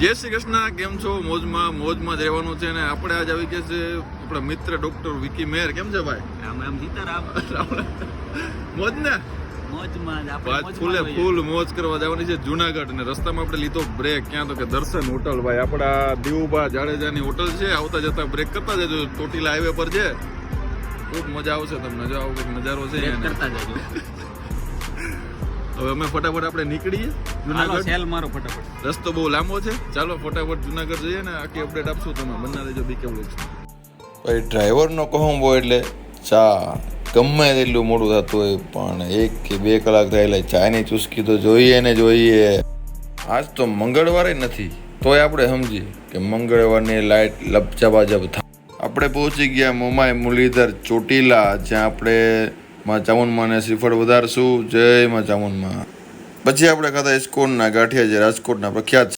જય શ્રી કૃષ્ણ, કેમ છો? મોજમાં જ રહેવાનું છે. અને આપણે આજ આવી ગયા છે આપણા મિત્ર ડોક્ટર વિકી મેર. કેમ છે ભાઈ? રામ રામ સીતારામ. મોજ ને મોજમાં ફૂલ મોજ કરવા જવાની છે જુનાગઢ. અને રસ્તામાં આપણે લીધો બ્રેક. ક્યાં તો કે દર્શન હોટલ. ભાઈ આપણા દેવુભા જાડેજાની હોટલ છે. આવતા જતા બ્રેક કરતા જજો. ચોટીલા હાઈવે પર છે. ખૂબ મજા આવશે તમને. જો આવો કંઈક નજારો છે કરતા જજો. હવે અમે ફટાફટ આપણે નીકળીએ હાલો સેલ મારો ફટાફટ. રસ્તો બહુ લાંબો છે. ચાલો ફટાફટ જુનાગઢ જઈએ ને આખી અપડેટ આપશું તમે. બના દેજો બીકે વ્લોગ્સ. ભાઈ ડ્રાઈવરનો કહુંબો એટલે ચા ગમે તેટલું મોડું થતું હોય પણ 1 કે 2 કલાક થાય એટલે ચાની ચુસ્કી તો જોઈએ ને જોઈએ. આજ તો મંગળવારે નથી તોય આપણે સમજીએ કે મંગળવારની લાઈટ લપચાબાજબ થાય. આપણે પહોંચી ગયા મોમાય મુરલીધર ચોટીલા, જ્યાં આપણે માં ચામુંડમાં ને શ્રીફળ વધારશું. જય માં ચામુંડમાં. પછી આપણે ખાધા ઇસ્કોનના ગાંઠિયા, જે રાજકોટના પ્રખ્યાત છે.